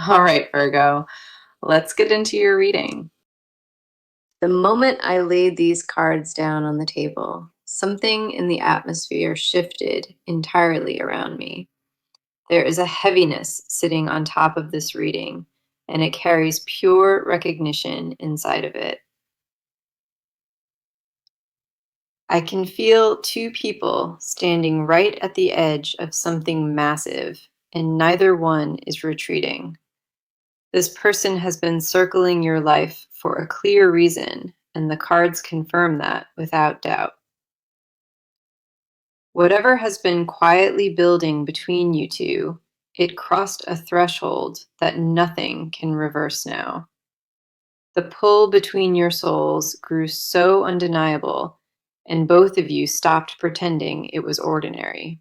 All right, Virgo, let's get into your reading. The moment I laid these cards down on the table, something in the atmosphere shifted entirely around me. There is a heaviness sitting on top of this reading, and it carries pure recognition inside of it. I can feel two people standing right at the edge of something massive, and neither one is retreating. This person has been circling your life for a clear reason, and the cards confirm that without doubt. Whatever has been quietly building between you two, it crossed a threshold that nothing can reverse now. The pull between your souls grew so undeniable, and both of you stopped pretending it was ordinary.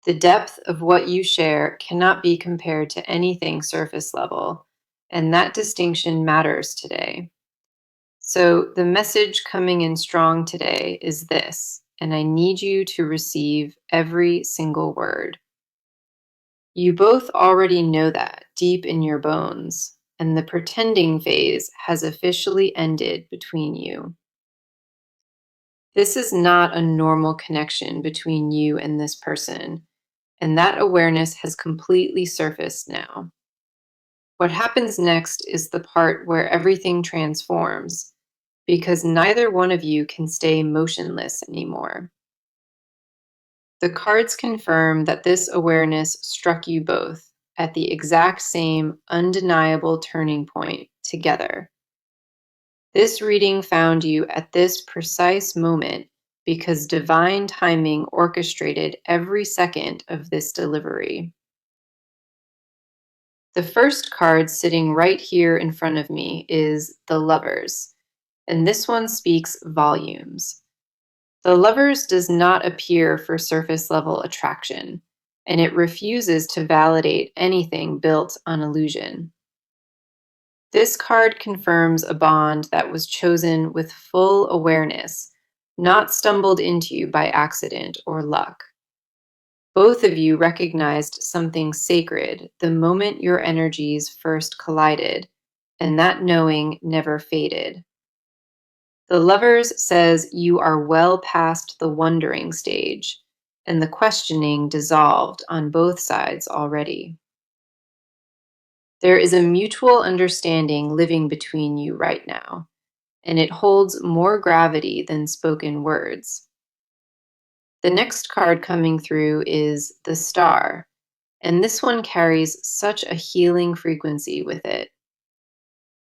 The depth of what you share cannot be compared to anything surface level, and that distinction matters today. So, the message coming in strong today is this, and I need you to receive every single word. You both already know that deep in your bones, and the pretending phase has officially ended between you. This is not a normal connection between you and this person, and that awareness has completely surfaced now. What happens next is the part where everything transforms, because neither one of you can stay motionless anymore. The cards confirm that this awareness struck you both at the exact same undeniable turning point together. This reading found you at this precise moment because divine timing orchestrated every second of this delivery. The first card sitting right here in front of me is the Lovers, and this one speaks volumes. The Lovers does not appear for surface level attraction, and it refuses to validate anything built on illusion. This card confirms a bond that was chosen with full awareness, not stumbled into by accident or luck. Both of you recognized something sacred the moment your energies first collided, and that knowing never faded. The Lovers says you are well past the wondering stage, and the questioning dissolved on both sides already. There is a mutual understanding living between you right now, and it holds more gravity than spoken words. The next card coming through is the Star, and this one carries such a healing frequency with it.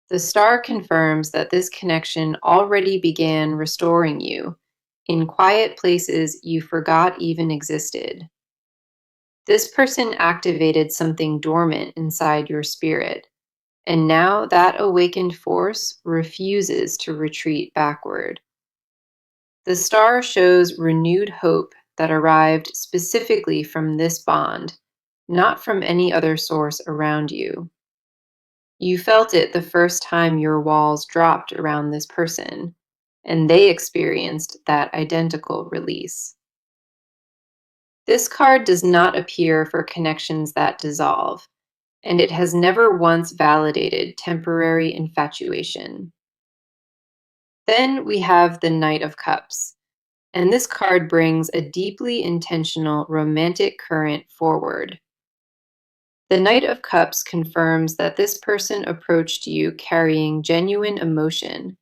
The Star confirms that this connection already began restoring you in quiet places you forgot even existed. This person activated something dormant inside your spirit, and now that awakened force refuses to retreat backward. The Star shows renewed hope that arrived specifically from this bond, not from any other source around you. You felt it the first time your walls dropped around this person, and they experienced that identical release. This card does not appear for connections that dissolve, and it has never once validated temporary infatuation. Then we have the Knight of Cups, and this card brings a deeply intentional romantic current forward. The Knight of Cups confirms that this person approached you carrying genuine emotion,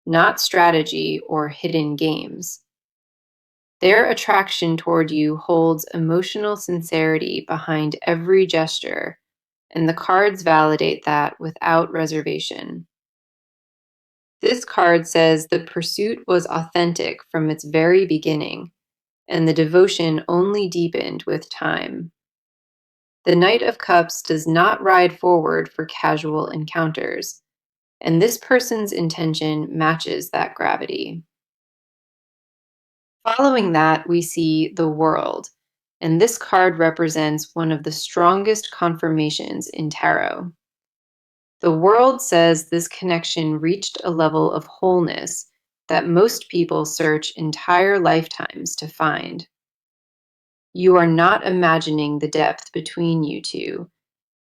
not strategy or hidden games. Their attraction toward you holds emotional sincerity behind every gesture, and the cards validate that without reservation. This card says the pursuit was authentic from its very beginning, and the devotion only deepened with time. The Knight of Cups does not ride forward for casual encounters, and this person's intention matches that gravity. Following that, we see the World, and this card represents one of the strongest confirmations in tarot. The World says this connection reached a level of wholeness that most people search entire lifetimes to find. You are not imagining the depth between you two.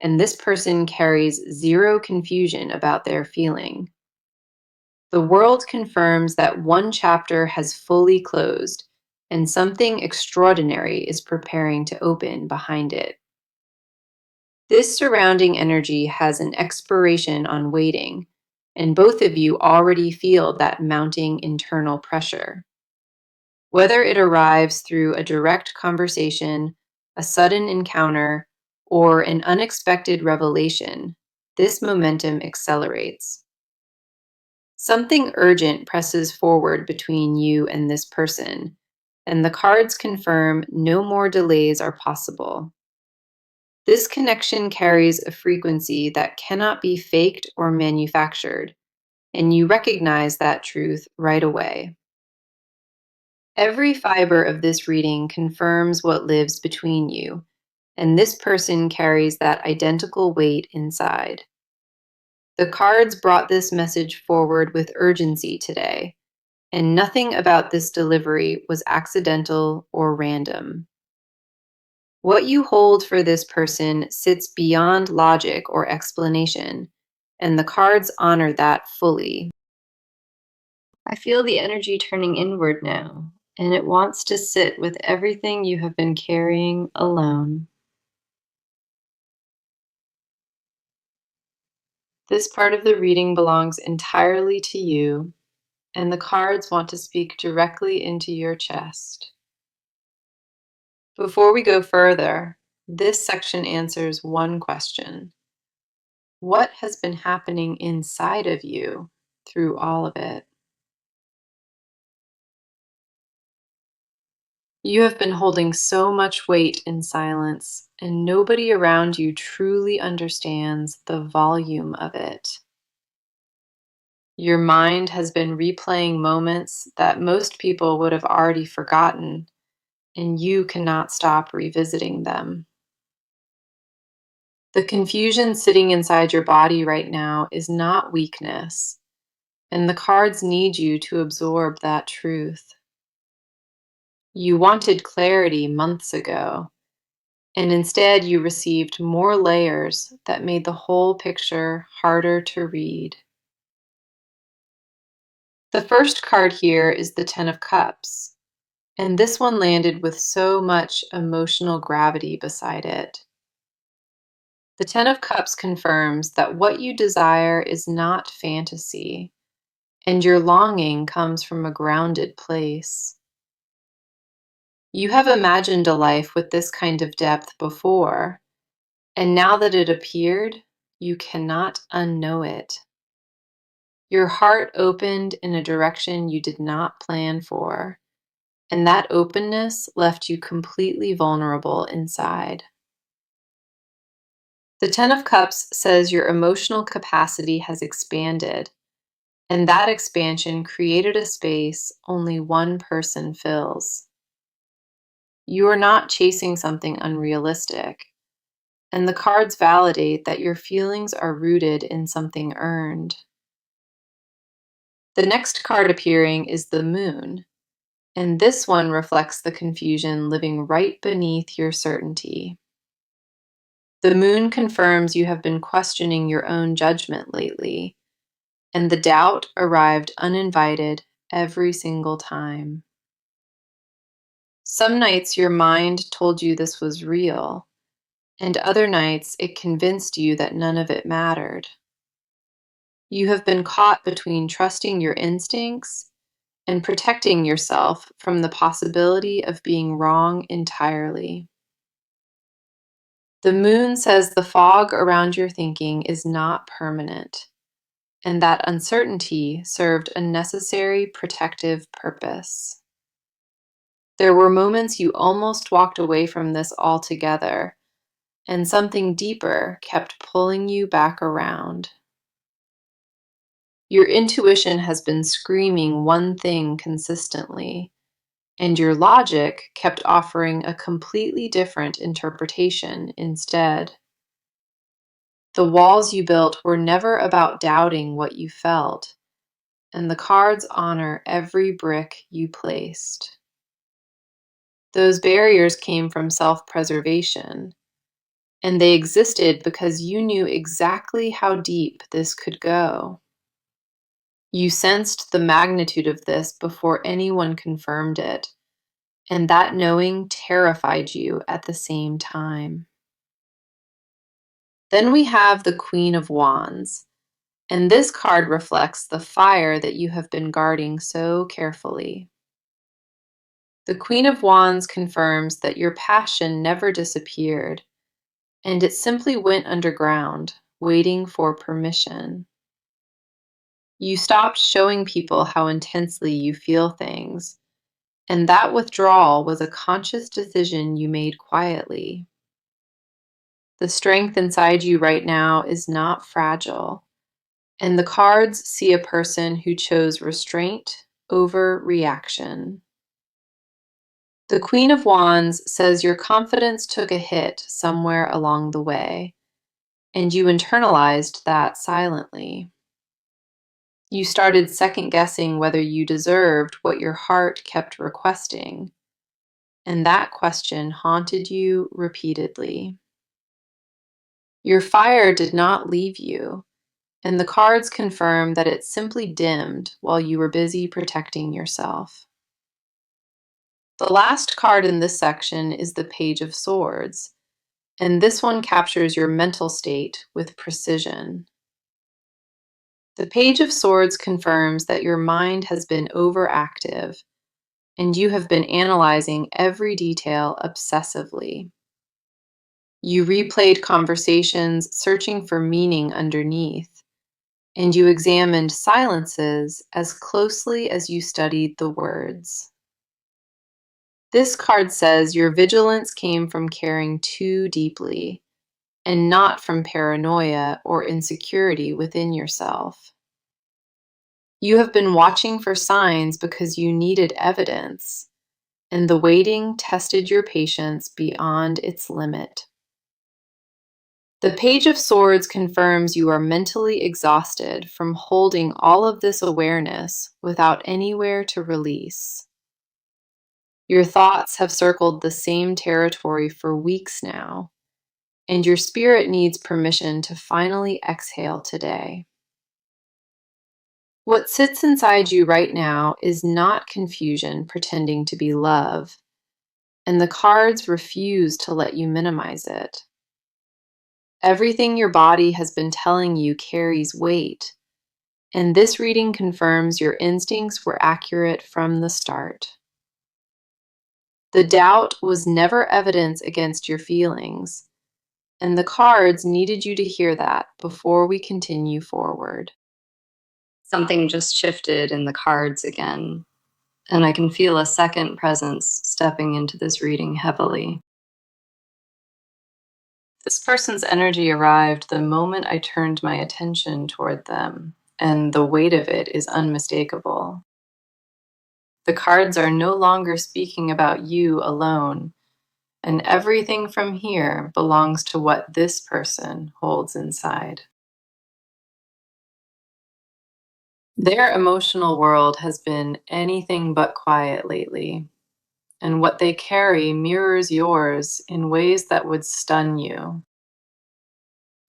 and this person carries zero confusion about their feeling. The world confirms that one chapter has fully closed, and something extraordinary is preparing to open behind it. This surrounding energy has an expiration on waiting, and both of you already feel that mounting internal pressure. Whether it arrives through a direct conversation, a sudden encounter, or an unexpected revelation, this momentum accelerates. Something urgent presses forward between you and this person, and the cards confirm no more delays are possible. This connection carries a frequency that cannot be faked or manufactured, and you recognize that truth right away. Every fiber of this reading confirms what lives between you, and this person carries that identical weight inside. The cards brought this message forward with urgency today, and nothing about this delivery was accidental or random. What you hold for this person sits beyond logic or explanation, and the cards honor that fully. I feel the energy turning inward now, and it wants to sit with everything you have been carrying alone. This part of the reading belongs entirely to you, and the cards want to speak directly into your chest. Before we go further, this section answers one question. What has been happening inside of you through all of it? You have been holding so much weight in silence, and nobody around you truly understands the volume of it. Your mind has been replaying moments that most people would have already forgotten, and you cannot stop revisiting them. The confusion sitting inside your body right now is not weakness, and the cards need you to absorb that truth. You wanted clarity months ago, and instead you received more layers that made the whole picture harder to read. The first card here is the Ten of Cups, and this one landed with so much emotional gravity beside it. The Ten of Cups confirms that what you desire is not fantasy, and your longing comes from a grounded place. You have imagined a life with this kind of depth before, and now that it appeared, you cannot unknow it. Your heart opened in a direction you did not plan for, and that openness left you completely vulnerable inside. The Ten of Cups says your emotional capacity has expanded, and that expansion created a space only one person fills. You are not chasing something unrealistic, and the cards validate that your feelings are rooted in something earned. The next card appearing is the Moon, and this one reflects the confusion living right beneath your certainty. The Moon confirms you have been questioning your own judgment lately, and the doubt arrived uninvited every single time. Some nights your mind told you this was real, and other nights it convinced you that none of it mattered. You have been caught between trusting your instincts and protecting yourself from the possibility of being wrong entirely. The Moon says the fog around your thinking is not permanent, and that uncertainty served a necessary protective purpose. There were moments you almost walked away from this altogether, and something deeper kept pulling you back around. Your intuition has been screaming one thing consistently, and your logic kept offering a completely different interpretation instead. The walls you built were never about doubting what you felt, and the cards honor every brick you placed. Those barriers came from self-preservation, And they existed because you knew exactly how deep this could go. You sensed the magnitude of this before anyone confirmed it, and that knowing terrified you at the same time. Then we have the Queen of Wands, and this card reflects the fire that you have been guarding so carefully. The Queen of Wands confirms that your passion never disappeared, and it simply went underground, waiting for permission. You stopped showing people how intensely you feel things, and that withdrawal was a conscious decision you made quietly. The strength inside you right now is not fragile, and the cards see a person who chose restraint over reaction. The Queen of Wands says your confidence took a hit somewhere along the way, and you internalized that silently. You started second guessing whether you deserved what your heart kept requesting, and that question haunted you repeatedly. Your fire did not leave you, and the cards confirm that it simply dimmed while you were busy protecting yourself. The last card in this section is the Page of Swords, and this one captures your mental state with precision. The Page of Swords confirms that your mind has been overactive, and you have been analyzing every detail obsessively. You replayed conversations, searching for meaning underneath, and you examined silences as closely as you studied the words. This card says your vigilance came from caring too deeply, and not from paranoia or insecurity within yourself. You have been watching for signs because you needed evidence, and the waiting tested your patience beyond its limit. The Page of Swords confirms you are mentally exhausted from holding all of this awareness without anywhere to release. Your thoughts have circled the same territory for weeks now, and your spirit needs permission to finally exhale today. What sits inside you right now is not confusion pretending to be love, and the cards refuse to let you minimize it. Everything your body has been telling you carries weight, and this reading confirms your instincts were accurate from the start. The doubt was never evidence against your feelings, and the cards needed you to hear that before we continue forward. Something just shifted in the cards again, and I can feel a second presence stepping into this reading heavily. This person's energy arrived the moment I turned my attention toward them, and the weight of it is unmistakable. The cards are no longer speaking about you alone, and everything from here belongs to what this person holds inside. Their emotional world has been anything but quiet lately, and what they carry mirrors yours in ways that would stun you.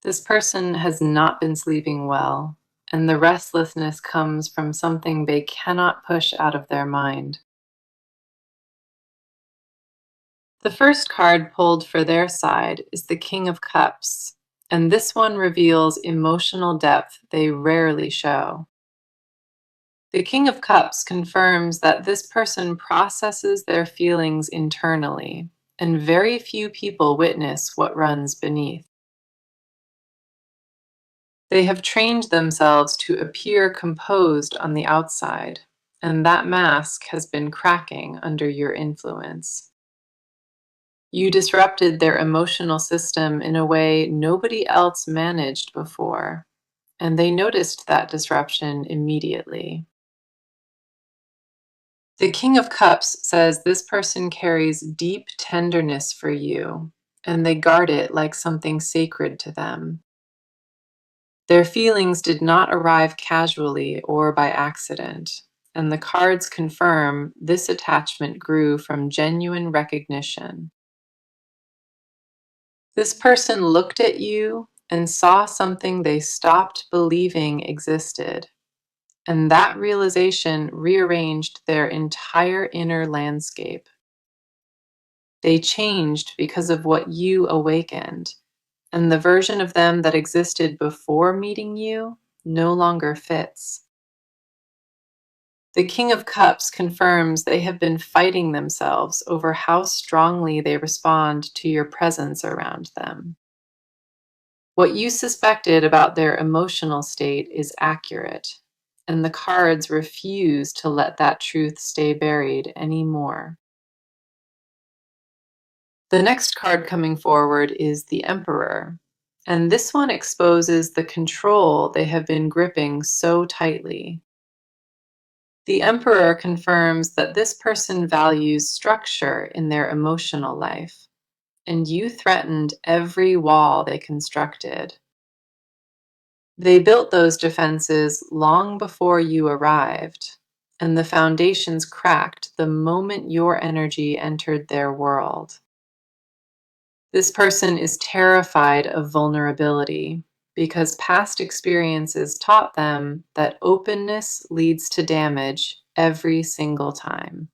This person has not been sleeping well, and the restlessness comes from something they cannot push out of their mind. The first card pulled for their side is the King of Cups, and this one reveals emotional depth they rarely show. The King of Cups confirms that this person processes their feelings internally, and very few people witness what runs beneath. They have trained themselves to appear composed on the outside, and that mask has been cracking under your influence. You disrupted their emotional system in a way nobody else managed before, and they noticed that disruption immediately. The King of Cups says this person carries deep tenderness for you, and they guard it like something sacred to them. Their feelings did not arrive casually or by accident, and the cards confirm this attachment grew from genuine recognition. This person looked at you and saw something they stopped believing existed, and that realization rearranged their entire inner landscape. They changed because of what you awakened, and the version of them that existed before meeting you no longer fits. The King of Cups confirms they have been fighting themselves over how strongly they respond to your presence around them. What you suspected about their emotional state is accurate, and the cards refuse to let that truth stay buried anymore. The next card coming forward is the Emperor, and this one exposes the control they have been gripping so tightly. The Emperor confirms that this person values structure in their emotional life, and you threatened every wall they constructed. They built those defenses long before you arrived, and the foundations cracked the moment your energy entered their world. This person is terrified of vulnerability because past experiences taught them that openness leads to damage every single time.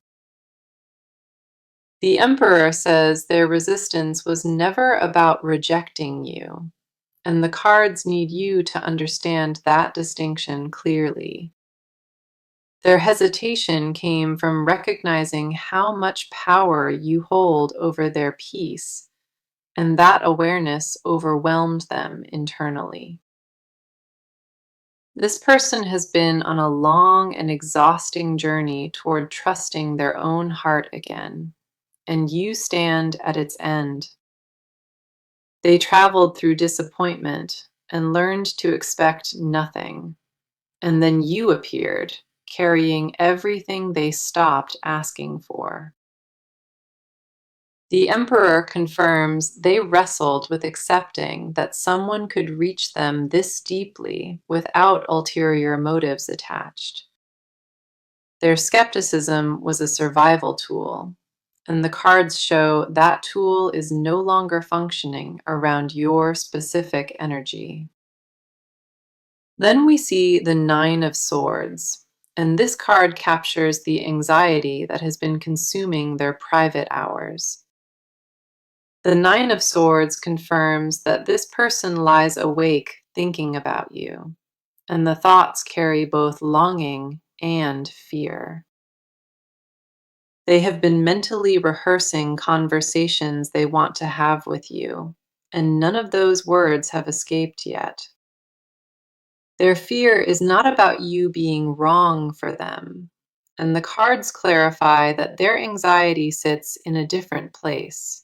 The Emperor says their resistance was never about rejecting you, and the cards need you to understand that distinction clearly. Their hesitation came from recognizing how much power you hold over their peace, and that awareness overwhelmed them internally. This person has been on a long and exhausting journey toward trusting their own heart again, and you stand at its end. They traveled through disappointment and learned to expect nothing, and then you appeared, carrying everything they stopped asking for. The Emperor confirms they wrestled with accepting that someone could reach them this deeply without ulterior motives attached. Their skepticism was a survival tool, and the cards show that tool is no longer functioning around your specific energy. Then we see the Nine of Swords, and this card captures the anxiety that has been consuming their private hours. The Nine of Swords confirms that this person lies awake thinking about you, and the thoughts carry both longing and fear. They have been mentally rehearsing conversations they want to have with you, and none of those words have escaped yet. Their fear is not about you being wrong for them, and the cards clarify that their anxiety sits in a different place.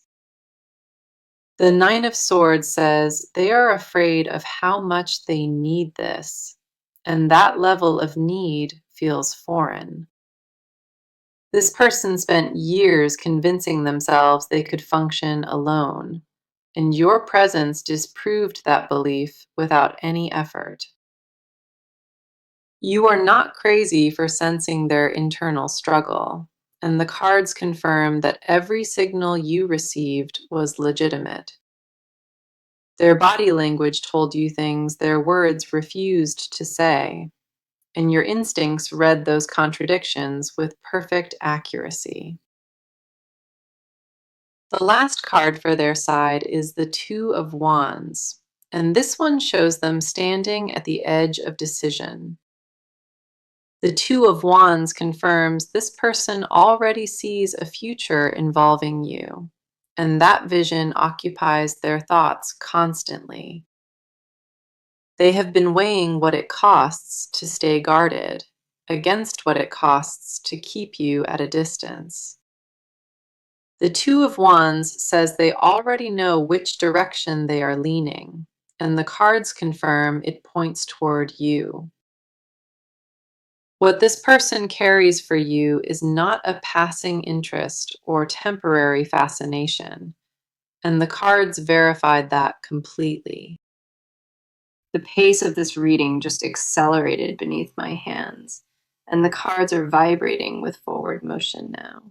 The Nine of Swords says they are afraid of how much they need this, and that level of need feels foreign. This person spent years convincing themselves they could function alone, and your presence disproved that belief without any effort. You are not crazy for sensing their internal struggle, and the cards confirm that every signal you received was legitimate. Their body language told you things their words refused to say, and your instincts read those contradictions with perfect accuracy. The last card for their side is the Two of Wands, and this one shows them standing at the edge of decision. The Two of Wands confirms this person already sees a future involving you, and that vision occupies their thoughts constantly. They have been weighing what it costs to stay guarded against what it costs to keep you at a distance. The Two of Wands says they already know which direction they are leaning, and the cards confirm it points toward you. What this person carries for you is not a passing interest or temporary fascination, and the cards verified that completely. The pace of this reading just accelerated beneath my hands, and the cards are vibrating with forward motion now.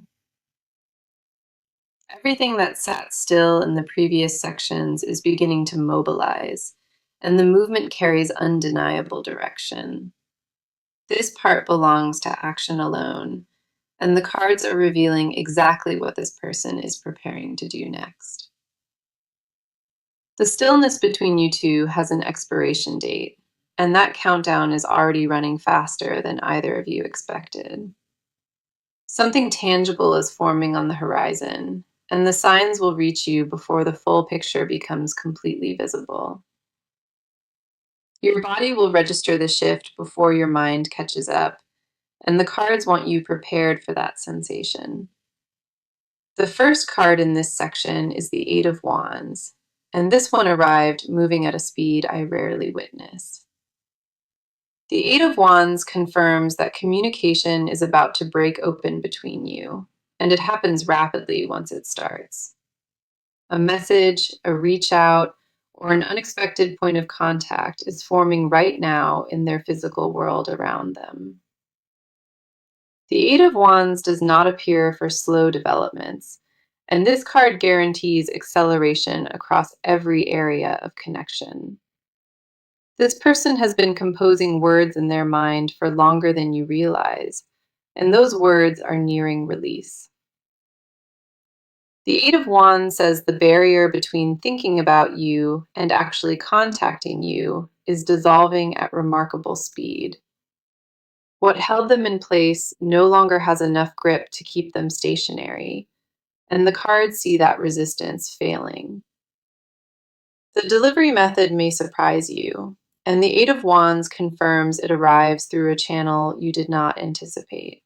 Everything that sat still in the previous sections is beginning to mobilize, and the movement carries undeniable direction. This part belongs to action alone, and the cards are revealing exactly what this person is preparing to do next. The stillness between you two has an expiration date, and that countdown is already running faster than either of you expected. Something tangible is forming on the horizon, and the signs will reach you before the full picture becomes completely visible. Your body will register the shift before your mind catches up, and the cards want you prepared for that sensation. The first card in this section is the Eight of Wands, and this one arrived moving at a speed I rarely witness. The Eight of Wands confirms that communication is about to break open between you, and it happens rapidly once it starts. A message, a reach out, or an unexpected point of contact is forming right now in their physical world around them. The Eight of Wands does not appear for slow developments, and this card guarantees acceleration across every area of connection. This person has been composing words in their mind for longer than you realize, and those words are nearing release. The Eight of Wands says the barrier between thinking about you and actually contacting you is dissolving at remarkable speed. What held them in place no longer has enough grip to keep them stationary, and the cards see that resistance failing. The delivery method may surprise you, and the Eight of Wands confirms it arrives through a channel you did not anticipate.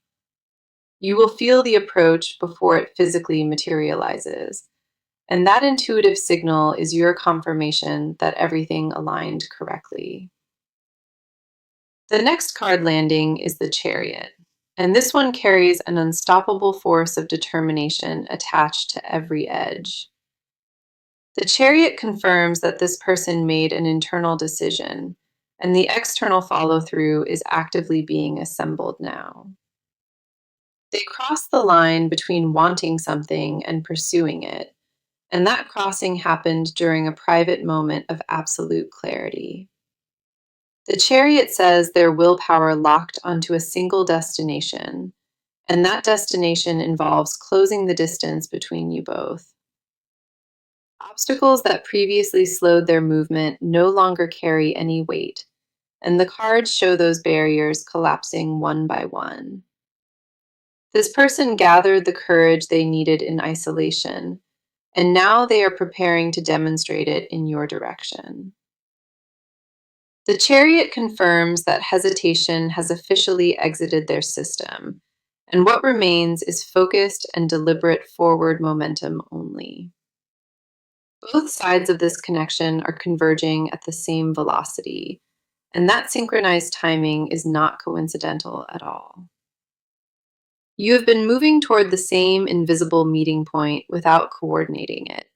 You will feel the approach before it physically materializes, and that intuitive signal is your confirmation that everything aligned correctly. The next card landing is the Chariot, and this one carries an unstoppable force of determination attached to every edge. The Chariot confirms that this person made an internal decision, and the external follow through is actively being assembled now. They cross the line between wanting something and pursuing it, and that crossing happened during a private moment of absolute clarity. The Chariot says their willpower locked onto a single destination, and that destination involves closing the distance between you both. Obstacles that previously slowed their movement no longer carry any weight, and the cards show those barriers collapsing one by one. This person gathered the courage they needed in isolation, and now they are preparing to demonstrate it in your direction. The Chariot confirms that hesitation has officially exited their system, and what remains is focused and deliberate forward momentum only. Both sides of this connection are converging at the same velocity, and that synchronized timing is not coincidental at all. You have been moving toward the same invisible meeting point without coordinating it,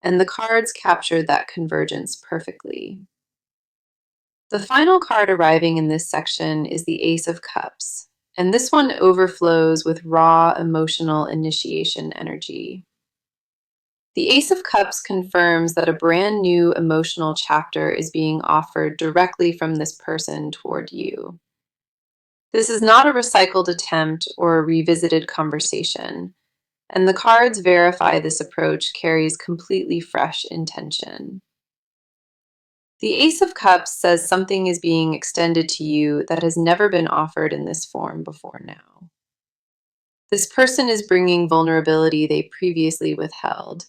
and the cards captured that convergence perfectly. The final card arriving in this section is the Ace of Cups, and this one overflows with raw emotional initiation energy. The Ace of Cups confirms that a brand new emotional chapter is being offered directly from this person toward you. This is not a recycled attempt or a revisited conversation, and the cards verify this approach carries completely fresh intention. The Ace of Cups says something is being extended to you that has never been offered in this form before now. This person is bringing vulnerability they previously withheld,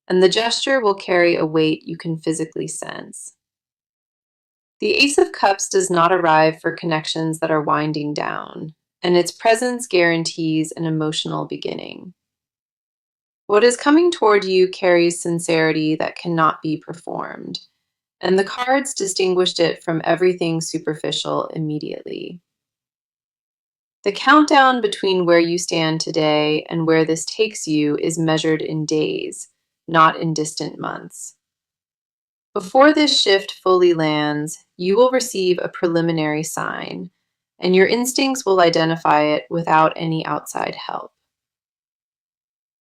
and the gesture will carry a weight you can physically sense. The Ace of Cups does not arrive for connections that are winding down, and its presence guarantees an emotional beginning. What is coming toward you carries sincerity that cannot be performed, and the cards distinguished it from everything superficial immediately. The countdown between where you stand today and where this takes you is measured in days, not in distant months. Before this shift fully lands, you will receive a preliminary sign, and your instincts will identify it without any outside help.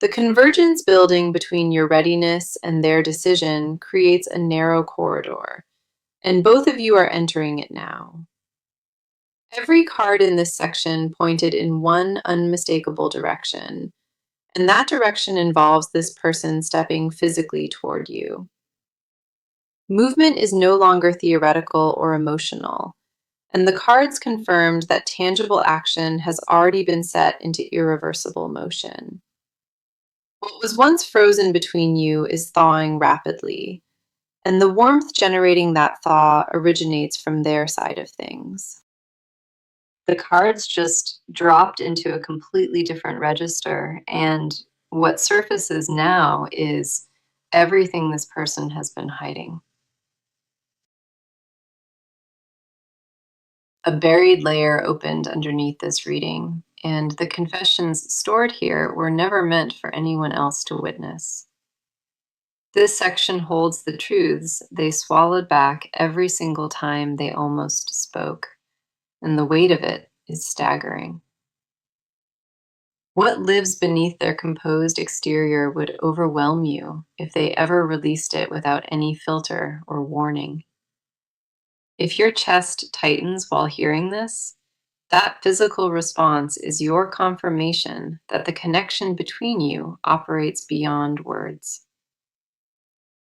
The convergence building between your readiness and their decision creates a narrow corridor, and both of you are entering it now. Every card in this section pointed in one unmistakable direction, and that direction involves this person stepping physically toward you. Movement is no longer theoretical or emotional, and the cards confirmed that tangible action has already been set into irreversible motion. What was once frozen between you is thawing rapidly, and the warmth generating that thaw originates from their side of things. The cards just dropped into a completely different register, and what surfaces now is everything this person has been hiding. A buried layer opened underneath this reading, and the confessions stored here were never meant for anyone else to witness. This section holds the truths they swallowed back every single time they almost spoke, and the weight of it is staggering. What lives beneath their composed exterior would overwhelm you if they ever released it without any filter or warning. If your chest tightens while hearing this, that physical response is your confirmation that the connection between you operates beyond words.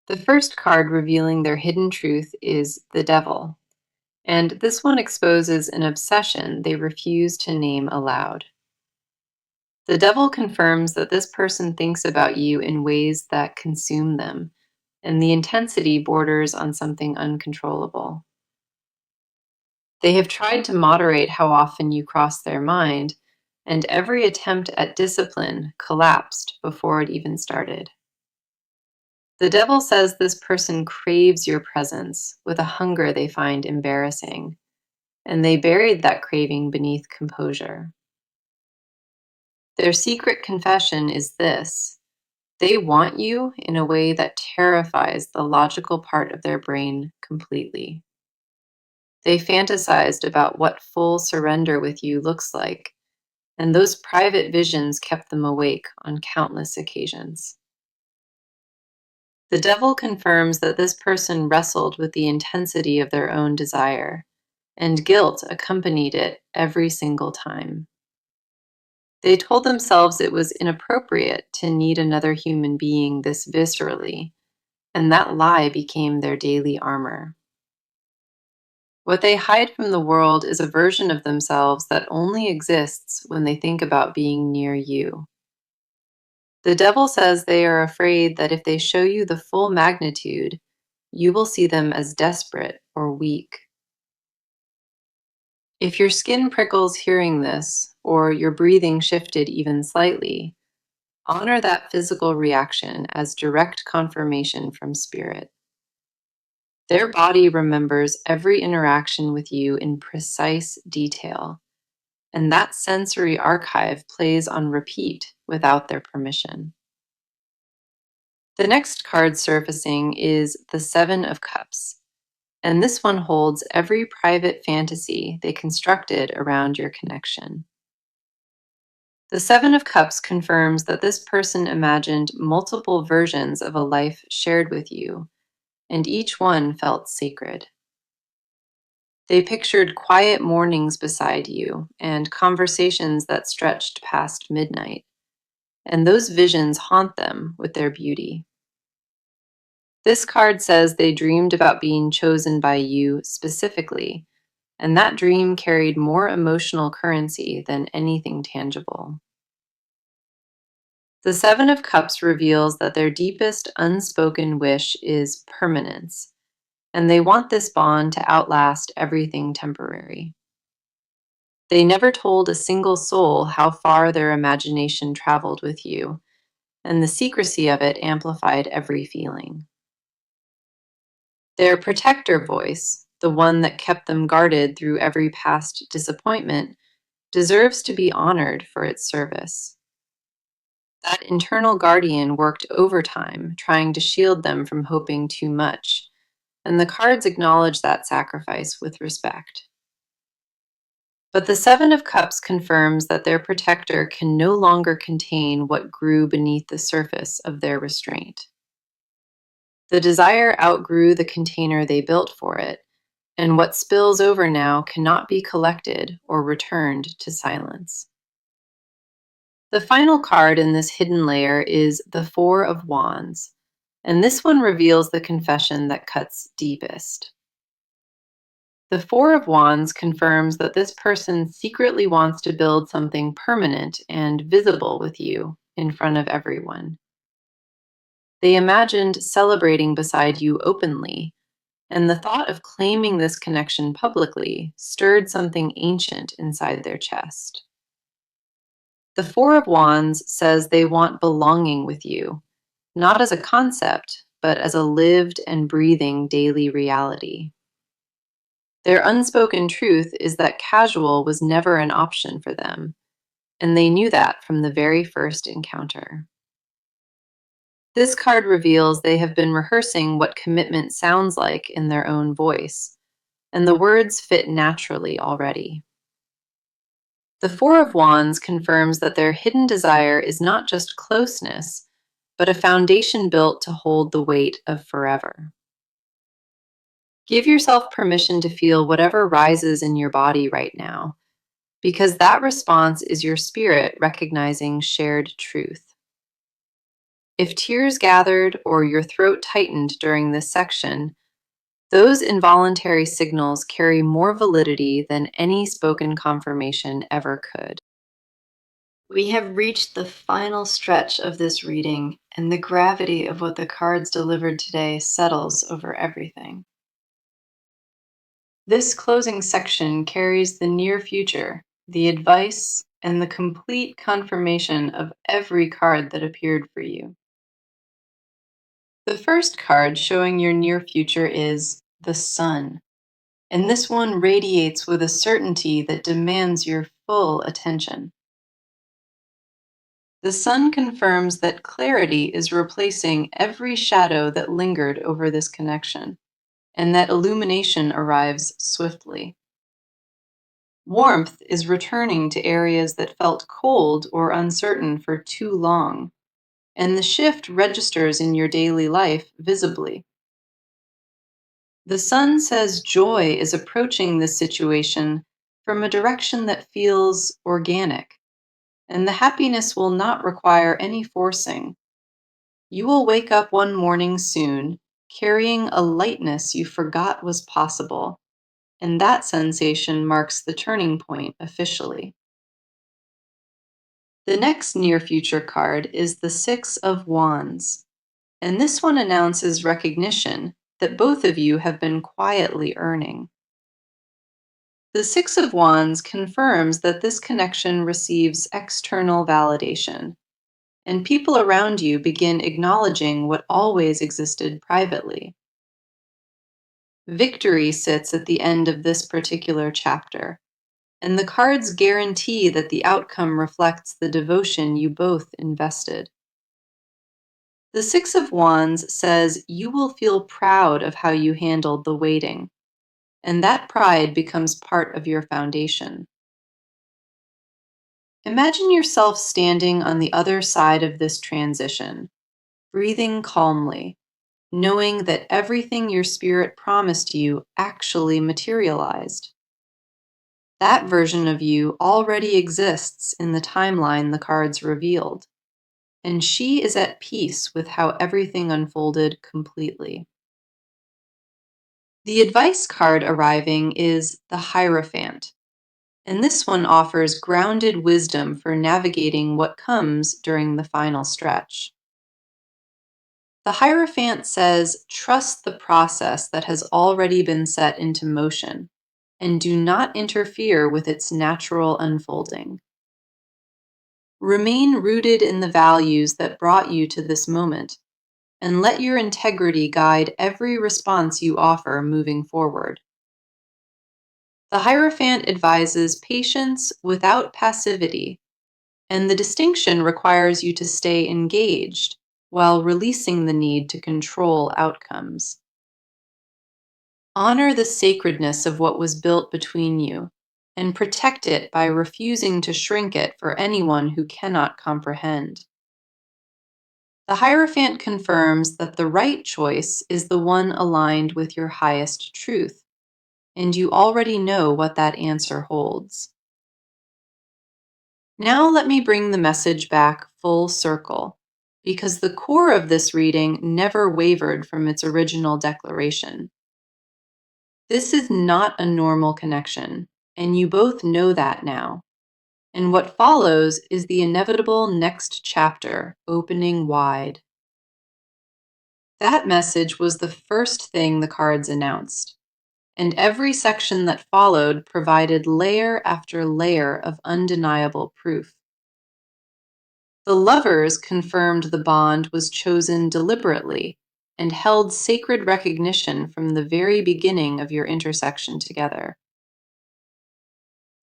The first card revealing their hidden truth is the Devil, and this one exposes an obsession they refuse to name aloud. The Devil confirms that this person thinks about you in ways that consume them, and the intensity borders on something uncontrollable. They have tried to moderate how often you cross their mind, and every attempt at discipline collapsed before it even started. The Devil says this person craves your presence with a hunger they find embarrassing, and they buried that craving beneath composure. Their secret confession is this: they want you in a way that terrifies the logical part of their brain completely. They fantasized about what full surrender with you looks like, and those private visions kept them awake on countless occasions. The Devil confirms that this person wrestled with the intensity of their own desire, and guilt accompanied it every single time. They told themselves it was inappropriate to need another human being this viscerally, and that lie became their daily armor. What they hide from the world is a version of themselves that only exists when they think about being near you. The Devil says they are afraid that if they show you the full magnitude, you will see them as desperate or weak. If your skin prickles hearing this, or your breathing shifted even slightly, honor that physical reaction as direct confirmation from spirit. Their body remembers every interaction with you in precise detail, and that sensory archive plays on repeat without their permission. The next card surfacing is the Seven of Cups, and this one holds every private fantasy they constructed around your connection. The Seven of Cups confirms that this person imagined multiple versions of a life shared with you, and each one felt sacred. They pictured quiet mornings beside you and conversations that stretched past midnight, and those visions haunt them with their beauty. This card says they dreamed about being chosen by you specifically, and that dream carried more emotional currency than anything tangible. The Seven of Cups reveals that their deepest unspoken wish is permanence, and they want this bond to outlast everything temporary. They never told a single soul how far their imagination traveled with you, and the secrecy of it amplified every feeling. Their protector voice, the one that kept them guarded through every past disappointment, deserves to be honored for its service. That internal guardian worked overtime, trying to shield them from hoping too much, and the cards acknowledge that sacrifice with respect. But the Seven of Cups confirms that their protector can no longer contain what grew beneath the surface of their restraint. The desire outgrew the container they built for it, and what spills over now cannot be collected or returned to silence. The final card in this hidden layer is the Four of Wands, and this one reveals the confession that cuts deepest. The Four of Wands confirms that this person secretly wants to build something permanent and visible with you in front of everyone. They imagined celebrating beside you openly, and the thought of claiming this connection publicly stirred something ancient inside their chest. The Four of Wands says they want belonging with you, not as a concept, but as a lived and breathing daily reality. Their unspoken truth is that casual was never an option for them, and they knew that from the very first encounter. This card reveals they have been rehearsing what commitment sounds like in their own voice, and the words fit naturally already. The Four of Wands confirms that their hidden desire is not just closeness, but a foundation built to hold the weight of forever. Give yourself permission to feel whatever rises in your body right now, because that response is your spirit recognizing shared truth. If tears gathered or your throat tightened during this section, those involuntary signals carry more validity than any spoken confirmation ever could. We have reached the final stretch of this reading, and the gravity of what the cards delivered today settles over everything. This closing section carries the near future, the advice, and the complete confirmation of every card that appeared for you. The first card showing your near future is the Sun, and this one radiates with a certainty that demands your full attention. The Sun confirms that clarity is replacing every shadow that lingered over this connection, and that illumination arrives swiftly. Warmth is returning to areas that felt cold or uncertain for too long, and the shift registers in your daily life visibly. The Sun says joy is approaching this situation from a direction that feels organic, and the happiness will not require any forcing. You will wake up one morning soon, carrying a lightness you forgot was possible, and that sensation marks the turning point officially. The next near future card is the Six of Wands, and this one announces recognition that both of you have been quietly earning. The Six of Wands confirms that this connection receives external validation, and people around you begin acknowledging what always existed privately. Victory sits at the end of this particular chapter, and the cards guarantee that the outcome reflects the devotion you both invested. The Six of Wands says you will feel proud of how you handled the waiting, and that pride becomes part of your foundation. Imagine yourself standing on the other side of this transition, breathing calmly, knowing that everything your spirit promised you actually materialized. That version of you already exists in the timeline the cards revealed, and she is at peace with how everything unfolded completely. The advice card arriving is the Hierophant, and this one offers grounded wisdom for navigating what comes during the final stretch. The Hierophant says, trust the process that has already been set into motion, and do not interfere with its natural unfolding. Remain rooted in the values that brought you to this moment, and let your integrity guide every response you offer moving forward. The Hierophant advises patience without passivity, and the distinction requires you to stay engaged while releasing the need to control outcomes. Honor the sacredness of what was built between you, and protect it by refusing to shrink it for anyone who cannot comprehend. The Hierophant confirms that the right choice is the one aligned with your highest truth, and you already know what that answer holds. Now let me bring the message back full circle, because the core of this reading never wavered from its original declaration. This is not a normal connection, and you both know that now. And what follows is the inevitable next chapter, opening wide. That message was the first thing the cards announced, and every section that followed provided layer after layer of undeniable proof. The lovers confirmed the bond was chosen deliberately and held sacred recognition from the very beginning of your intersection together.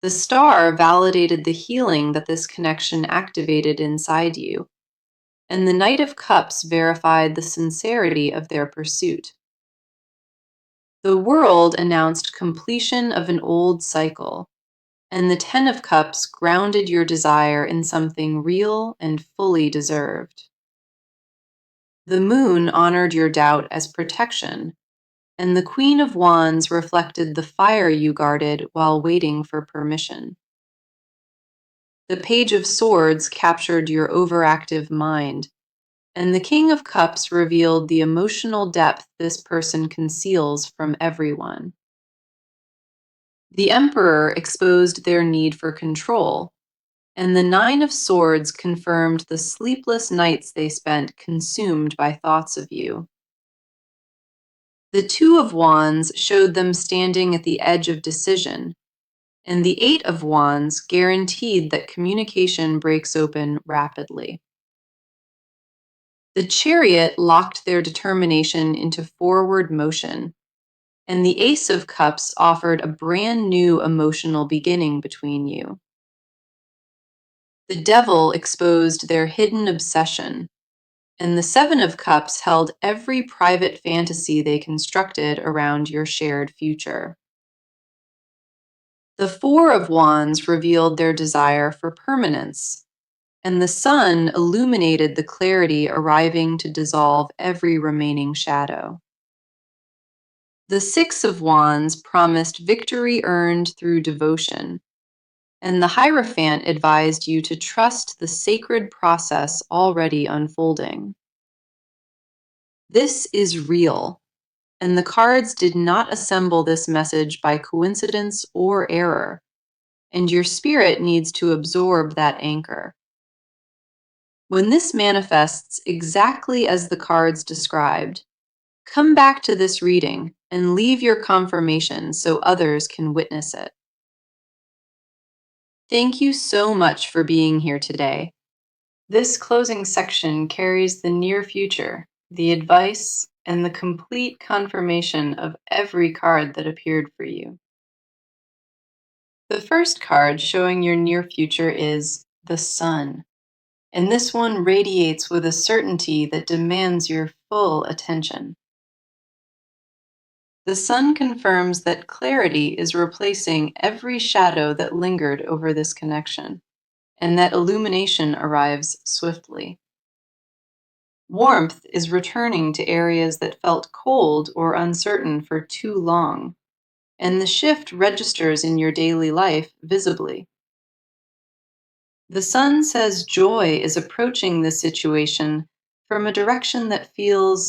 The star validated the healing that this connection activated inside you, and the Knight of Cups verified the sincerity of their pursuit. The world announced completion of an old cycle, and the Ten of Cups grounded your desire in something real and fully deserved. The moon honored your doubt as protection, and the Queen of Wands reflected the fire you guarded while waiting for permission. The Page of Swords captured your overactive mind, and the King of Cups revealed the emotional depth this person conceals from everyone. The Emperor exposed their need for control, and the Nine of Swords confirmed the sleepless nights they spent consumed by thoughts of you. The Two of Wands showed them standing at the edge of decision, and the Eight of Wands guaranteed that communication breaks open rapidly. The Chariot locked their determination into forward motion, and the Ace of Cups offered a brand new emotional beginning between you. The Devil exposed their hidden obsession, and the Seven of Cups held every private fantasy they constructed around your shared future. The Four of Wands revealed their desire for permanence, and the Sun illuminated the clarity arriving to dissolve every remaining shadow. The Six of Wands promised victory earned through devotion, and the Hierophant advised you to trust the sacred process already unfolding. This is real, and the cards did not assemble this message by coincidence or error, and your spirit needs to absorb that anchor. When this manifests exactly as the cards described, come back to this reading and leave your confirmation so others can witness it. Thank you so much for being here today. This closing section carries the near future, the advice, and the complete confirmation of every card that appeared for you. The first card showing your near future is the Sun, and this one radiates with a certainty that demands your full attention. The Sun confirms that clarity is replacing every shadow that lingered over this connection, and that illumination arrives swiftly. Warmth is returning to areas that felt cold or uncertain for too long, and the shift registers in your daily life visibly. The Sun says joy is approaching this situation from a direction that feels